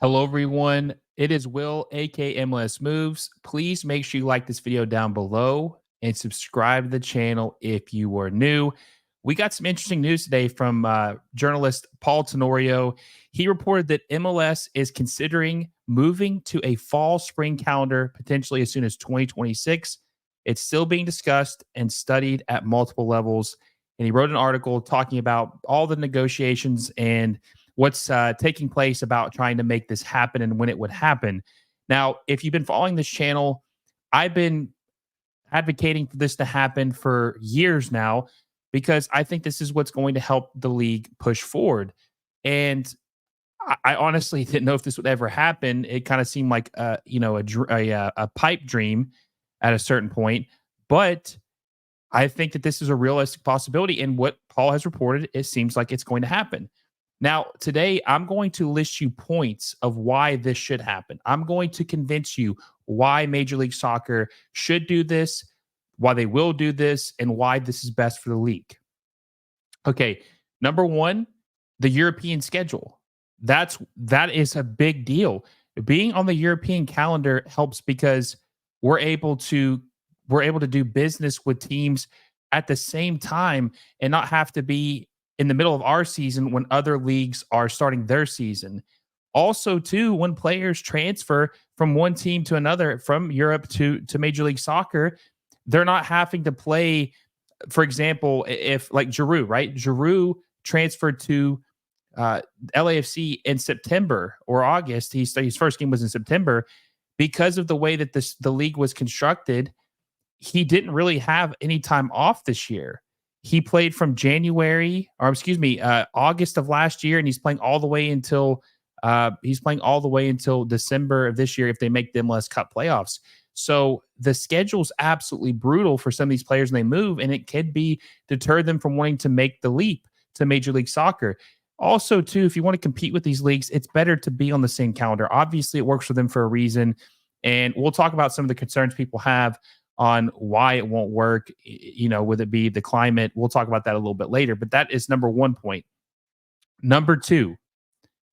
Hello, everyone. It is Will, aka MLS Moves. Please make sure you like this video down below and subscribe to the channel if you are new. We got some interesting news today from journalist Paul Tenorio. He reported that MLS is considering moving to a fall spring calendar potentially as soon as 2026. It's still being discussed and studied at multiple levels. And he wrote an article talking about all the negotiations and what's taking place about trying to make this happen and when it would happen. Now, if you've been following this channel, I've been advocating for this to happen for years now because I think this is what's going to help the league push forward. And I honestly didn't know if this would ever happen. It kind of seemed like a pipe dream at a certain point, but I think that this is a realistic possibility. And what Paul has reported, it seems like it's going to happen. Now, today, I'm going to list you points of why this should happen. I'm going to convince you why Major League Soccer should do this, why they will do this, and why this is best for the league. Okay, number one, the European schedule. That is a big deal. Being on the European calendar helps because we're able to do business with teams at the same time and not have to be in the middle of our season when other leagues are starting their season. Also, too, when players transfer from one team to another, from Europe to Major League Soccer, they're not having to play. For example, if like Giroud, right? Giroud transferred to LAFC in September or August. His first game was in September. Because of the way that the league was constructed, he didn't really have any time off this year. He played from August of last year, and he's playing all the way until December of this year if they make the MLS Cup playoffs. So the schedule's absolutely brutal for some of these players when they move, and it could be deter them from wanting to make the leap to Major League Soccer. Also, too, if you want to compete with these leagues, it's better to be on the same calendar. Obviously, it works for them for a reason, and we'll talk about some of the concerns people have on why it won't work, would it be the climate? We'll talk about that a little bit later, but that is number one point. Number two,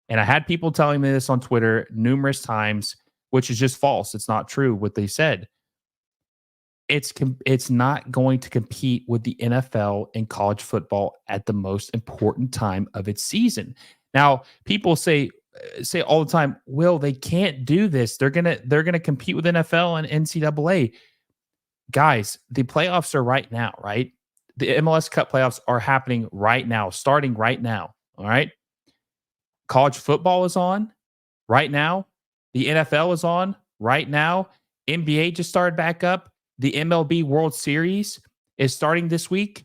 and I had people telling me this on Twitter numerous times, which is just false. It's not true what they said. It's not going to compete with the NFL and college football at the most important time of its season. Now, people say all the time, Will, they can't do this. They're gonna compete with NFL and NCAA. Guys, the playoffs are right now, right? The MLS Cup playoffs are happening right now, starting right now. All right. College football is on right now. The NFL is on right now. NBA just started back up. The MLB World Series is starting this week.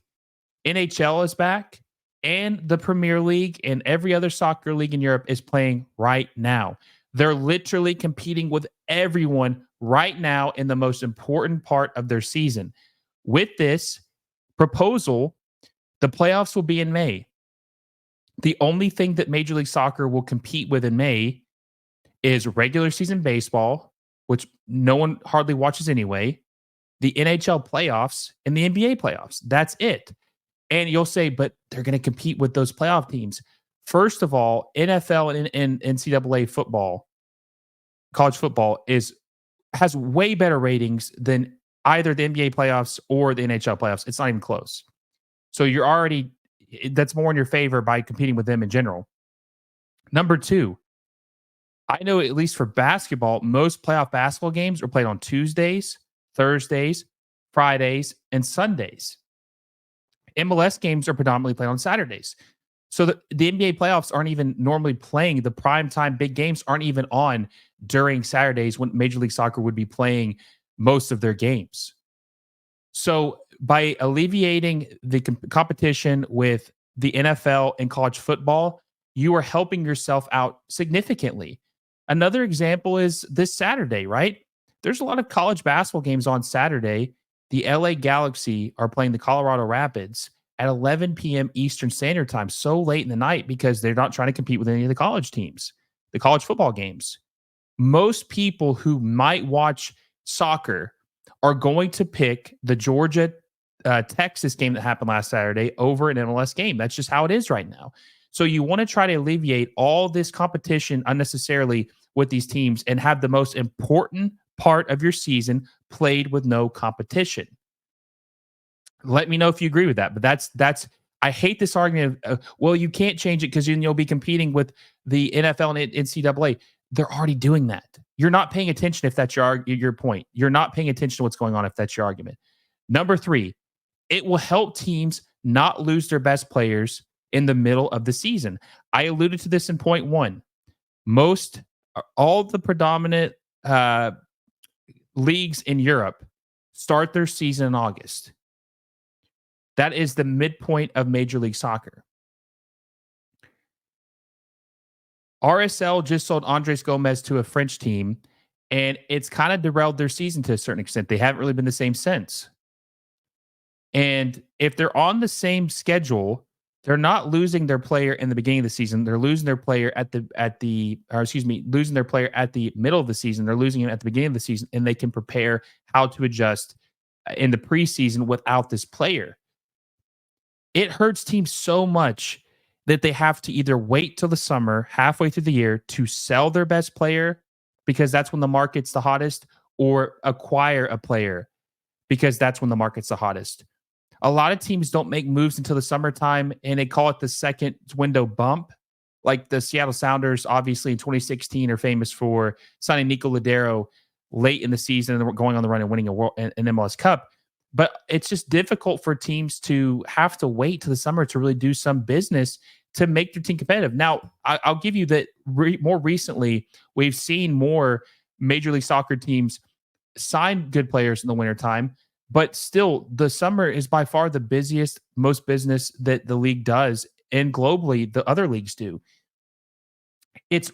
NHL is back. And the Premier League and every other soccer league in Europe is playing right now. They're literally competing with everyone right now in the most important part of their season. With this proposal, the playoffs will be in May. The only thing that Major League Soccer will compete with in May is regular season baseball, which no one hardly watches anyway, the NHL playoffs, and the NBA playoffs. That's it. And you'll say, but they're going to compete with those playoff teams. First of all, NFL and NCAA football, college football has way better ratings than either the NBA playoffs or the NHL playoffs. It's not even close. So that's more in your favor by competing with them in general. Number two, I know at least for basketball, most playoff basketball games are played on Tuesdays, Thursdays, Fridays, and Sundays. MLS games are predominantly played on Saturdays. So the NBA playoffs aren't even normally playing. The primetime big games aren't even on during Saturdays when Major League Soccer would be playing most of their games. So by alleviating the competition with the NFL and college football, you are helping yourself out significantly. Another example is this Saturday, right? There's a lot of college basketball games on Saturday. The LA Galaxy are playing the Colorado Rapids at 11 p.m. Eastern Standard Time, so late in the night because they're not trying to compete with any of the college teams, the college football games. Most people who might watch soccer are going to pick the Georgia Texas game that happened last Saturday over an MLS game. That's just how it is right now. So you want to try to alleviate all this competition unnecessarily with these teams and have the most important part of your season played with no competition. Let me know if you agree with that. But that's I hate this argument of, well, you can't change it because you'll be competing with the NFL and NCAA. They're already doing that. You're not paying attention if that's your point. You're not paying attention to what's going on if that's your argument. Number three, it will help teams not lose their best players in the middle of the season. I alluded to this in point one. Most, all the predominant leagues in Europe start their season in August. That is the midpoint of Major League Soccer. RSL just sold Andres Gomez to a French team, and it's kind of derailed their season to a certain extent. They haven't really been the same since. And if they're on the same schedule, they're not losing their player in the beginning of the season. They're losing their player losing their player at the middle of the season. They're losing him at the beginning of the season, and they can prepare how to adjust in the preseason without this player. It hurts teams so much that they have to either wait till the summer, halfway through the year, to sell their best player because that's when the market's the hottest, or acquire a player because that's when the market's the hottest. A lot of teams don't make moves until the summertime, and they call it the second window bump. Like the Seattle Sounders, obviously in 2016, are famous for signing Nico Ladero late in the season and going on the run and winning an MLS Cup. But it's just difficult for teams to have to wait to the summer to really do some business to make their team competitive. Now, I'll give you that more recently, we've seen more Major League Soccer teams sign good players in the wintertime, but still, the summer is by far the busiest, most business that the league does, and globally, the other leagues do. It's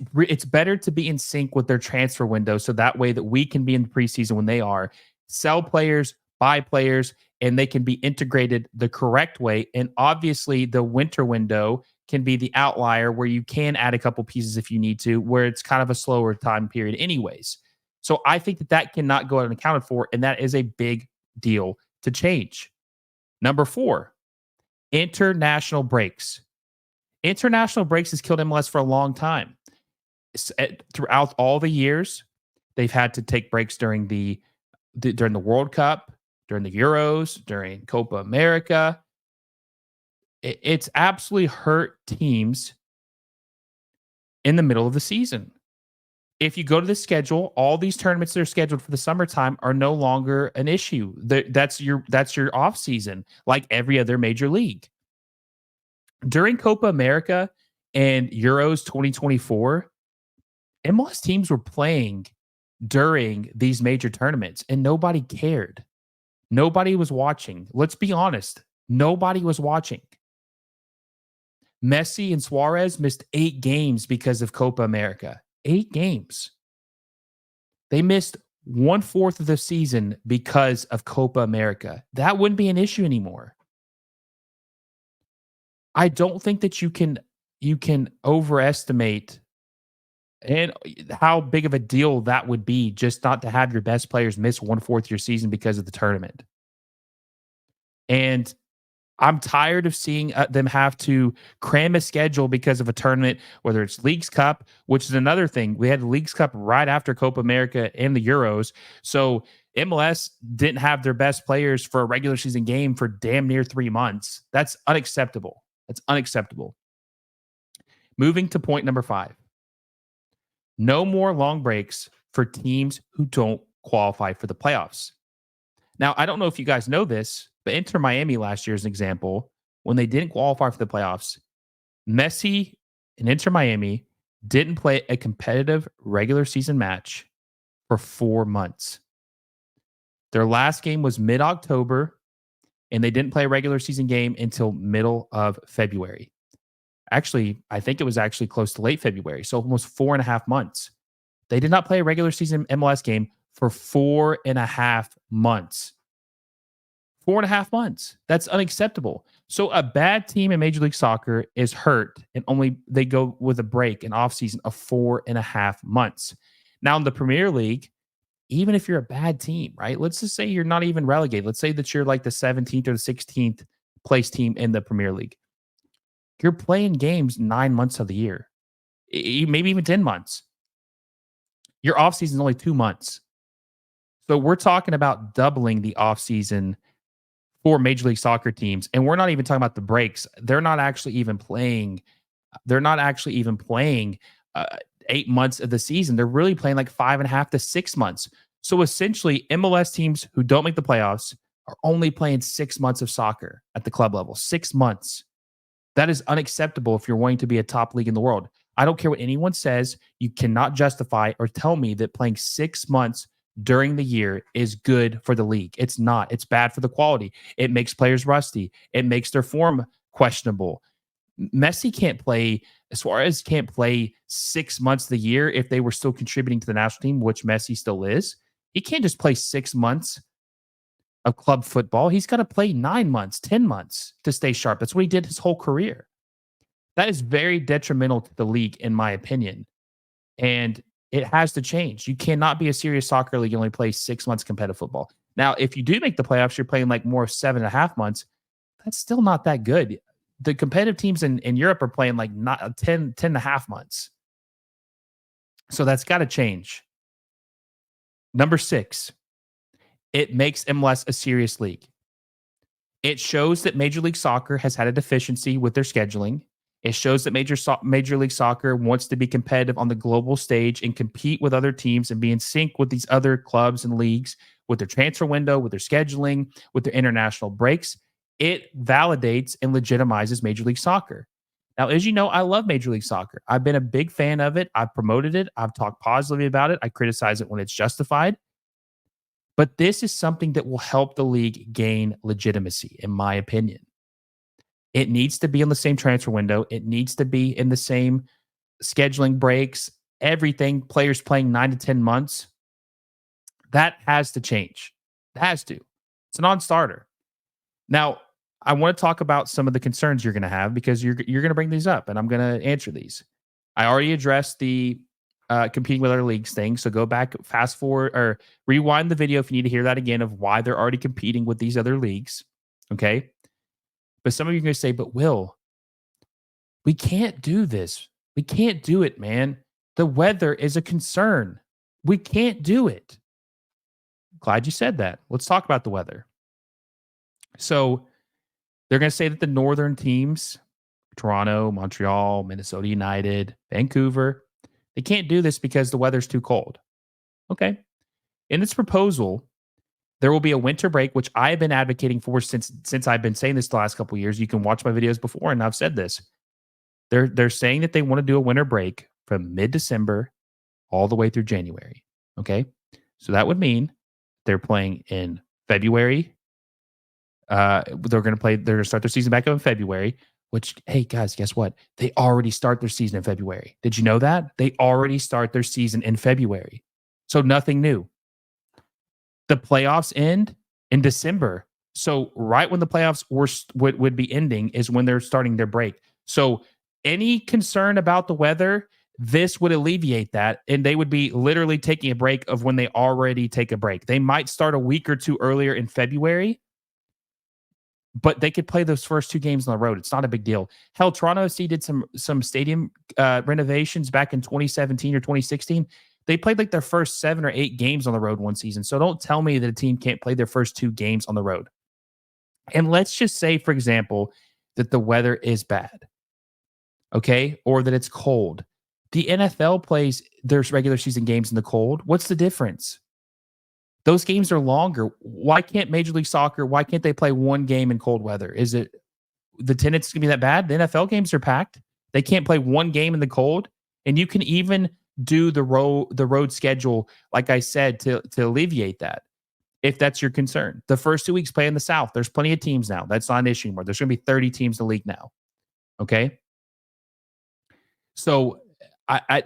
better to be in sync with their transfer window, so that way that we can be in the preseason when they are, sell players, buy players, and they can be integrated the correct way. And obviously, the winter window can be the outlier where you can add a couple pieces if you need to, where it's kind of a slower time period anyways. So I think that cannot go unaccounted for, and that is a big deal to change. Number 4, international breaks. International breaks has killed MLS for a long time. Throughout all the years, they've had to take breaks during the World Cup, during the Euros, during Copa America. It's absolutely hurt teams in the middle of the season. If you go to the schedule, all these tournaments that are scheduled for the summertime are no longer an issue. That's your off season, like every other major league. During Copa America and Euros 2024, MLS teams were playing during these major tournaments, and nobody cared. Nobody was watching. Let's be honest. Nobody was watching. Messi and Suarez missed 8 games because of Copa America. 8 games. They missed 1/4 of the season because of Copa America. That wouldn't be an issue anymore. I don't think that you can overestimate and how big of a deal that would be just not to have your best players miss 1/4 of your season because of the tournament. And I'm tired of seeing them have to cram a schedule because of a tournament, whether it's Leagues Cup, which is another thing. We had the Leagues Cup right after Copa America and the Euros. So MLS didn't have their best players for a regular season game for damn near 3 months. That's unacceptable. That's unacceptable. Moving to point number 5. No more long breaks for teams who don't qualify for the playoffs. Now, I don't know if you guys know this, but Inter Miami last year is an example. When they didn't qualify for the playoffs, Messi and Inter Miami didn't play a competitive regular season match for 4 months. Their last game was mid-October, and they didn't play a regular season game until middle of February. Actually, I think it was actually close to late February, so almost 4.5 months. They did not play a regular season MLS game for 4.5 months. 4.5 months. That's unacceptable. So a bad team in Major League Soccer is hurt, and only they go with a break, an offseason of 4.5 months. Now in the Premier League, even if you're a bad team, right? Let's just say you're not even relegated. Let's say that you're like the 17th or the 16th place team in the Premier League. You're playing games 9 months of the year, maybe even 10 months. Your offseason is only 2 months. So we're talking about doubling the offseason for Major League Soccer teams. And we're not even talking about the breaks. They're not actually even playing uh, 8 months of the season. They're really playing like 5.5 to 6 months. So essentially, MLS teams who don't make the playoffs are only playing 6 months of soccer at the club level. 6 months. That is unacceptable if you're wanting to be a top league in the world. I don't care what anyone says. You cannot justify or tell me that playing 6 months during the year is good for the league. It's not. It's bad for the quality. It makes players rusty. It makes their form questionable. Messi can't play, Suarez can't play 6 months of the year if they were still contributing to the national team, which Messi still is. He can't just play 6 months of club football. He's got to play 9 months, 10 months to stay sharp. That's what he did his whole career. That is very detrimental to the league, in my opinion. And it has to change. You cannot be a serious soccer league and only play 6 months competitive football. Now, if you do make the playoffs, you're playing like more 7.5 months. That's still not that good. The competitive teams in Europe are playing like not 10 and a half months. So that's got to change. Number 6, it makes MLS a serious league. It shows that Major League Soccer has had a deficiency with their scheduling. It shows that Major League Soccer wants to be competitive on the global stage and compete with other teams and be in sync with these other clubs and leagues with their transfer window, with their scheduling, with their international breaks. It validates and legitimizes Major League Soccer. Now, as you know, I love Major League Soccer. I've been a big fan of it. I've promoted it. I've talked positively about it. I criticize it when it's justified. But this is something that will help the league gain legitimacy, in my opinion. It needs to be in the same transfer window. It needs to be in the same scheduling breaks, everything, players playing 9 to 10 months. That has to change. It has to. It's a non-starter. Now, I want to talk about some of the concerns you're going to have because you're going to bring these up, and I'm going to answer these. I already addressed the competing with other leagues thing, so go back, fast forward, or rewind the video if you need to hear that again of why they're already competing with these other leagues. Okay? But some of you are going to say, but Will, we can't do this. We can't do it, man. The weather is a concern. We can't do it. Glad you said that. Let's talk about the weather. So they're going to say that the northern teams, Toronto, Montreal, Minnesota United, Vancouver, they can't do this because the weather's too cold. Okay. In this proposal, there will be a winter break, which I've been advocating for since I've been saying this the last couple of years. You can watch my videos before, and I've said this. They're saying that they want to do a winter break from mid-December all the way through January. Okay, so that would mean they're playing in February. They're going to start their season back up in February. Which, hey guys, guess what? They already start their season in February. Did you know that? They already start their season in February. So nothing new. The playoffs end in December. So right when the playoffs would be ending is when they're starting their break. So any concern about the weather, this would alleviate that. And they would be literally taking a break of when they already take a break. They might start a week or two earlier in February, but they could play those first 2 games on the road. It's not a big deal. Hell, Toronto FC did some stadium renovations back in 2017 or 2016. They played like their first 7 or 8 games on the road one season. So don't tell me that a team can't play their first 2 games on the road. And let's just say, for example, that the weather is bad, okay, or that it's cold. The NFL plays their regular season games in the cold. What's the difference? Those games are longer. Why can't Major League Soccer, why can't they play 1 game in cold weather? Is it the attendance going to be that bad? The NFL games are packed. They can't play 1 game in the cold. And you can even do the road schedule, like I said, to alleviate that, if that's your concern. The first 2 weeks play in the South. There's plenty of teams now. That's not an issue anymore. There's going to be 30 teams in the league now. Okay? So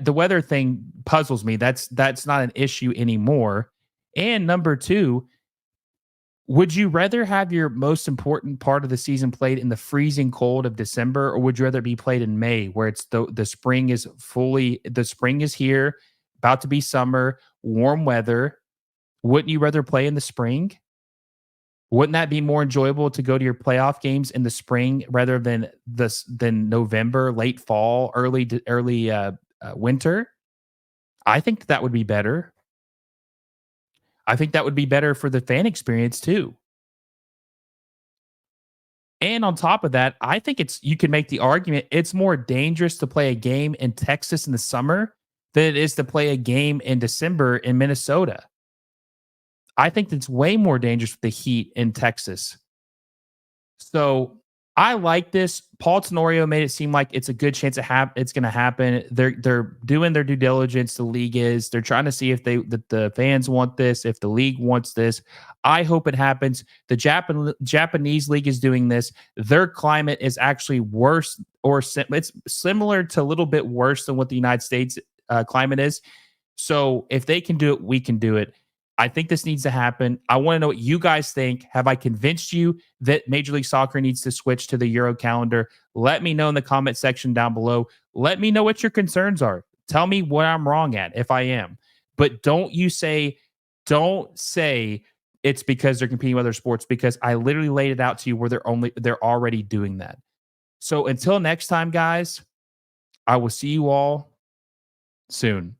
the weather thing puzzles me. That's not an issue anymore. And number 2, would you rather have your most important part of the season played in the freezing cold of December, or would you rather be played in May, where it's the spring is here, about to be summer, warm weather? Wouldn't you rather play in the spring? Wouldn't that be more enjoyable to go to your playoff games in the spring rather than November, late fall, early winter? I think that would be better. I think that would be better for the fan experience too. And on top of that, I think you can make the argument it's more dangerous to play a game in Texas in the summer than it is to play a game in December in Minnesota. I think it's way more dangerous with the heat in Texas. So I like this. Paul Tenorio made it seem like it's a good chance it's going to happen. They're doing their due diligence. The league is. They're trying to see if the fans want this, if the league wants this. I hope it happens. The Japanese league is doing this. Their climate is actually worse, it's similar to a little bit worse than what the United States climate is. So if they can do it, we can do it. I think this needs to happen. I want to know what you guys think. Have I convinced you that Major League Soccer needs to switch to the Euro calendar? Let me know in the comment section down below. Let me know what your concerns are. Tell me what I'm wrong at if I am. But don't say it's because they're competing with other sports, because I literally laid it out to you where they're already doing that. So until next time, guys, I will see you all soon.